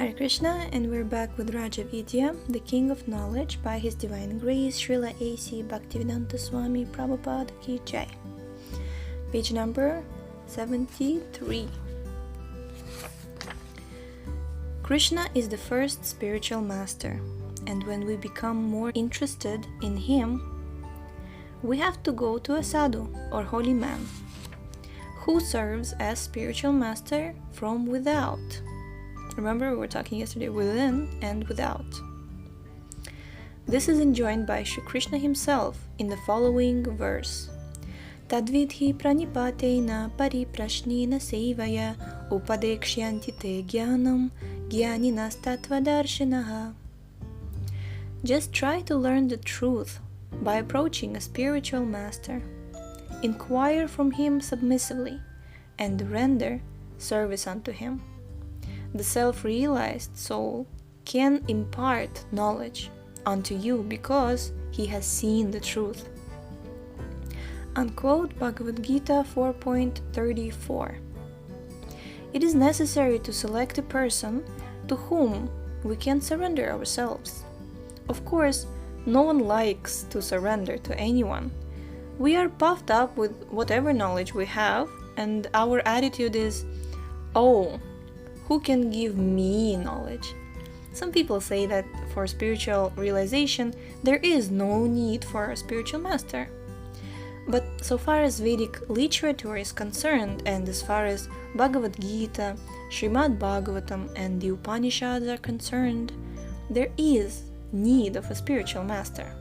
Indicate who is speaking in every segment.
Speaker 1: Hare Krishna, and we're back with Raja Vidya, the King of Knowledge, by His Divine Grace, Srila A.C. Bhaktivedanta Swami Prabhupada Ki Jai. Page number 73. Krishna is the first spiritual master, and when we become more interested in him, we have to go to a sadhu or holy man who serves as spiritual master from without. Remember, we were talking yesterday within and without. This is enjoined by Shri Krishna himself in the following verse. Tadvidhi pranipateina pariprashnina sevaya upadekshyanti te jnanam jnaninas tatvadarshinaha. Just try to learn the truth by approaching a spiritual master. Inquire from him submissively and render service unto him. The self-realized soul can impart knowledge unto you because he has seen the truth. Unquote Bhagavad Gita 4.34. It is necessary to select a person to whom we can surrender ourselves. Of course, no one likes to surrender to anyone. We are puffed up with whatever knowledge we have, and our attitude is, oh, who can give me knowledge? Some people say that for spiritual realization, there is no need for a spiritual master. But so far as Vedic literature is concerned, and as far as Bhagavad Gita, Srimad Bhagavatam, and the Upanishads are concerned, there is need of a spiritual master.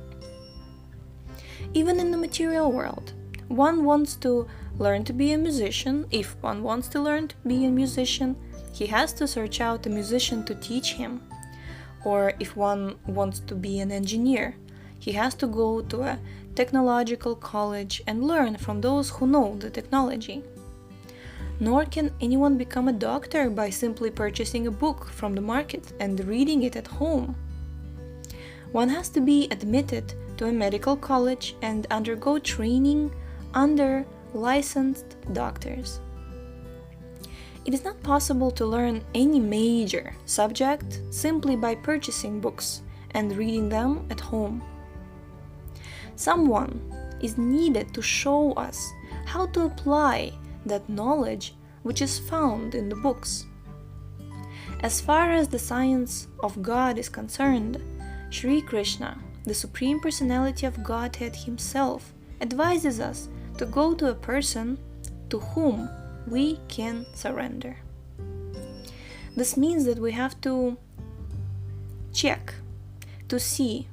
Speaker 1: Even in the material world, one wants to learn to be a musician. If one wants to learn to be a musician, he has to search out a musician to teach him. Or if one wants to be an engineer, he has to go to a technological college and learn from those who know the technology. Nor can anyone become a doctor by simply purchasing a book from the market and reading it at home. One has to be admitted to a medical college and undergo training under licensed doctors. It is not possible to learn any major subject simply by purchasing books and reading them at home. Someone is needed to show us how to apply that knowledge which is found in the books. As far as the science of God is concerned, Sri Krishna, the Supreme Personality of Godhead himself, advises us to go to a person to whom we can surrender. This means that we have to check to see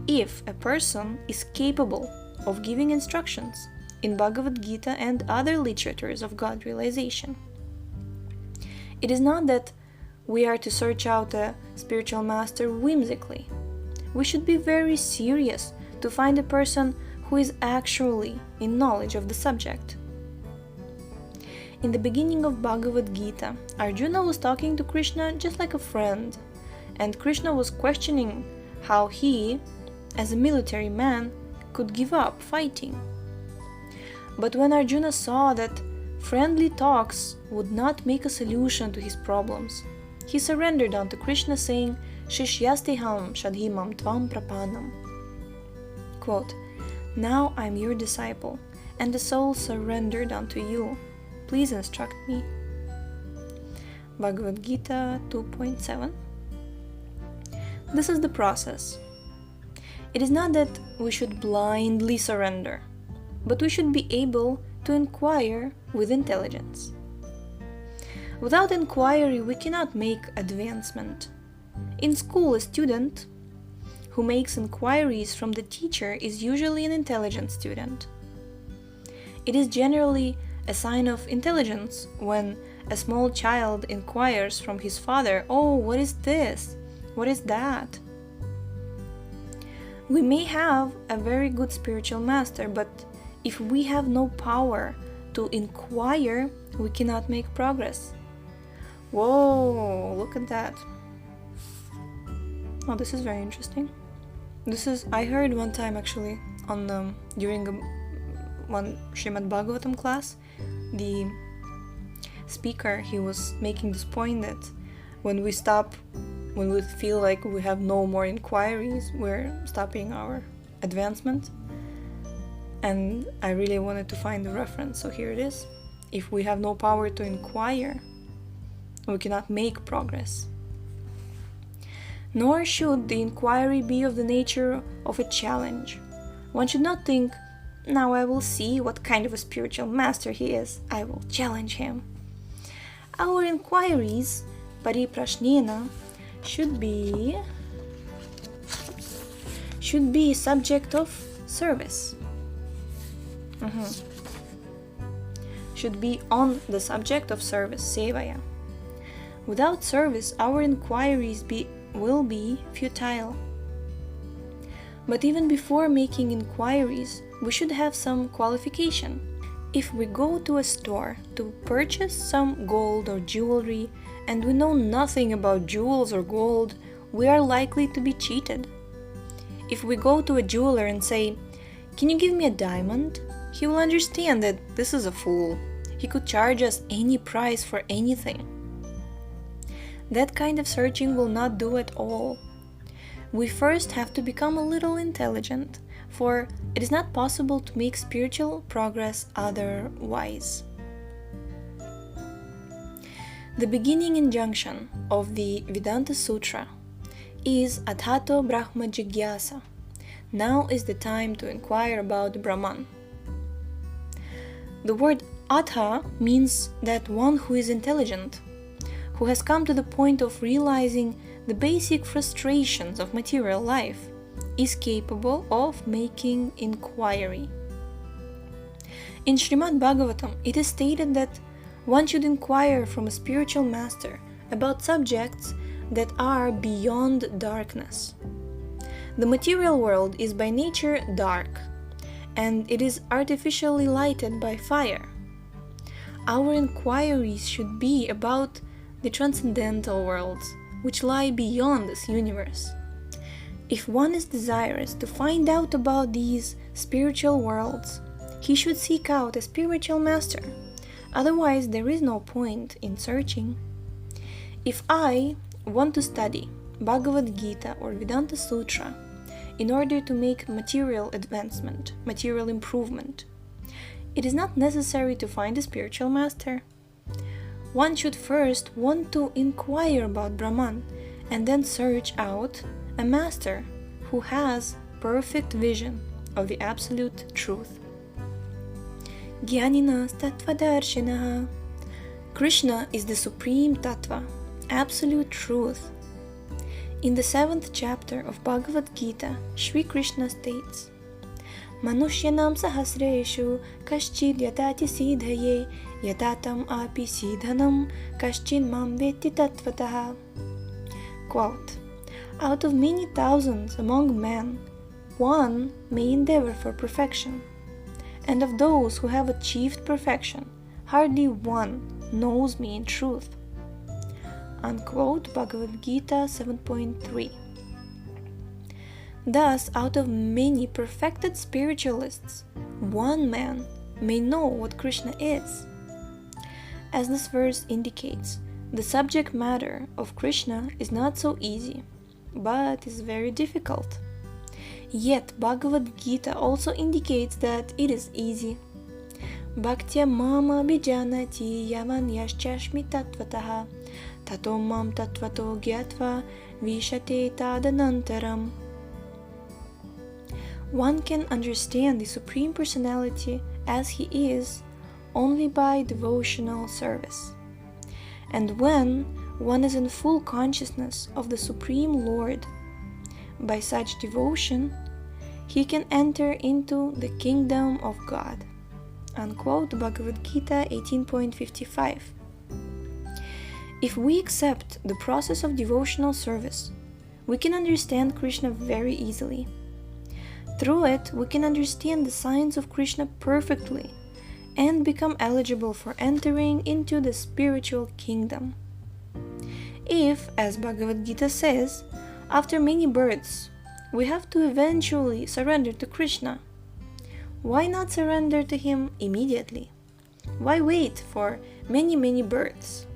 Speaker 1: if a person is capable of giving instructions in Bhagavad Gita and other literatures of God realization. It is not that we are to search out a spiritual master whimsically. We should be very serious to find a person who is actually in knowledge of the subject. In the beginning of Bhagavad Gita, Arjuna was talking to Krishna just like a friend, and Krishna was questioning how he, as a military man, could give up fighting. But when Arjuna saw that friendly talks would not make a solution to his problems, he surrendered unto Krishna, saying, Shishyastiham shadhimam tvam prapanam. Quote, Now I am your disciple, and the soul surrendered unto you. Please instruct me. Bhagavad Gita 2.7. This is the process. It is not that we should blindly surrender, but we should be able to inquire with intelligence. Without inquiry, we cannot make advancement. In school, a student who makes inquiries from the teacher is usually an intelligent student. It is generally a sign of intelligence when a small child inquires from his father, "Oh, what is this? What is that?" We may have a very good spiritual master, but if we have no power to inquire, we cannot make progress. Whoa, look at that. Oh, this is very interesting. I heard one time actually during one Srimad Bhagavatam class, the speaker, he was making this point that when we feel like we have no more inquiries, we're stopping our advancement. And I really wanted to find the reference, so here it is. If we have no power to inquire, we cannot make progress. Nor should the inquiry be of the nature of a challenge. One should not think, now I will see what kind of a spiritual master he is. I will challenge him. Our inquiries, pariprashnena, should be subject of service. Should be on the subject of service, sevaya. Without service, our inquiries will be futile. But even before making inquiries, we should have some qualification. If we go to a store to purchase some gold or jewelry and we know nothing about jewels or gold, we are likely to be cheated. If we go to a jeweler and say, "Can you give me a diamond?" he will understand that this is a fool. He could charge us any price for anything. That kind of searching will not do at all. We first have to become a little intelligent, for it is not possible to make spiritual progress otherwise. The beginning injunction of the Vedanta Sutra is Athato Brahma Jigyasa. Now is the time to inquire about Brahman. The word Atha means that one who is intelligent, who has come to the point of realizing the basic frustrations of material life, is capable of making inquiry. In Srimad Bhagavatam, it is stated that one should inquire from a spiritual master about subjects that are beyond darkness. The material world is by nature dark, and it is artificially lighted by fire. Our inquiries should be about the transcendental worlds, which lie beyond this universe. If one is desirous to find out about these spiritual worlds, he should seek out a spiritual master. Otherwise, there is no point in searching. If I want to study Bhagavad Gita or Vedanta Sutra in order to make material advancement, material improvement, it is not necessary to find a spiritual master. One should first want to inquire about Brahman and then search out a master who has perfect vision of the absolute truth. Jnaninas Tatvadarshinaha. Krishna is the supreme tattva, absolute truth. In the 7th chapter of Bhagavad Gita, Shri Krishna states, Manushyanam sahasreshu kaschid yatati sidhaye yatatam api sidhanam kaschid mam veti tattvataha. Quote, out of many thousands among men, one may endeavor for perfection, and of those who have achieved perfection, hardly one knows me in truth. Unquote, Bhagavad Gita 7.3. Thus, out of many perfected spiritualists, one man may know what Krishna is. As this verse indicates, the subject matter of Krishna is not so easy, but is very difficult. Yet Bhagavad Gita also indicates that it is easy. Bhaktya mama bijanati yavan yaschashmi tattvataha tato mam tattvato gyatva vishate tadanantaram. One can understand the Supreme Personality as he is only by devotional service. And when one is in full consciousness of the Supreme Lord, by such devotion, he can enter into the kingdom of God. Unquote, Bhagavad Gita 18.55. If we accept the process of devotional service, we can understand Krishna very easily. Through it, we can understand the signs of Krishna perfectly and become eligible for entering into the spiritual kingdom. If, as Bhagavad Gita says, after many births, we have to eventually surrender to Krishna, why not surrender to him immediately? Why wait for many births?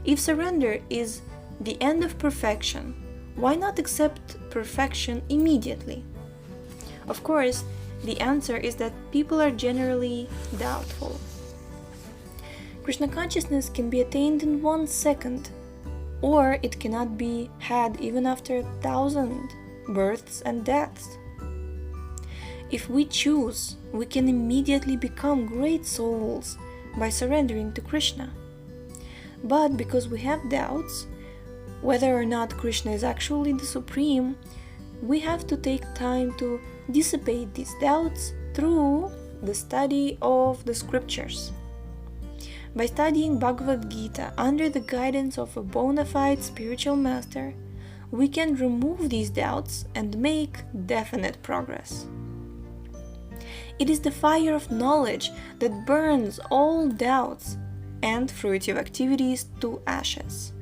Speaker 1: If surrender is the end of perfection, why not accept perfection immediately? Of course, the answer is that people are generally doubtful. Krishna consciousness can be attained in 1 second, or it cannot be had even after 1,000 births and deaths. If we choose, we can immediately become great souls by surrendering to Krishna. But because we have doubts, whether or not Krishna is actually the Supreme, we have to take time to dissipate these doubts through the study of the scriptures. By studying Bhagavad Gita under the guidance of a bona fide spiritual master, we can remove these doubts and make definite progress. It is the fire of knowledge that burns all doubts and fruitive activities to ashes.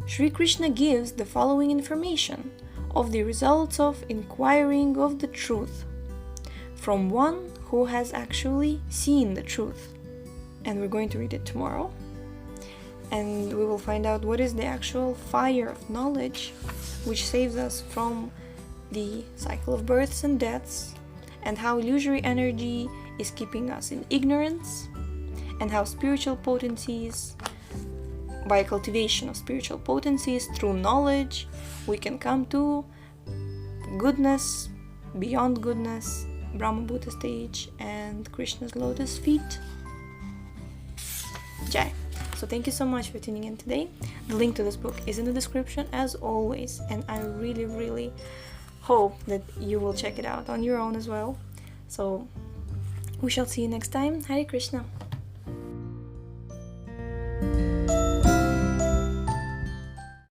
Speaker 1: Sri Krishna gives the following information of the results of inquiring of the truth from one who has actually seen the truth. And we're going to read it tomorrow. And we will find out what is the actual fire of knowledge which saves us from the cycle of births and deaths, and how illusory energy is keeping us in ignorance, and how spiritual potencies, by cultivation of spiritual potencies through knowledge, we can come to goodness, beyond goodness, Brahma Buddha stage, and Krishna's lotus feet. Jai. So thank you so much for tuning in today. The link to this book is in the description as always, and I really hope that you will check it out on your own as well. So we shall see you next time. Hare Krishna.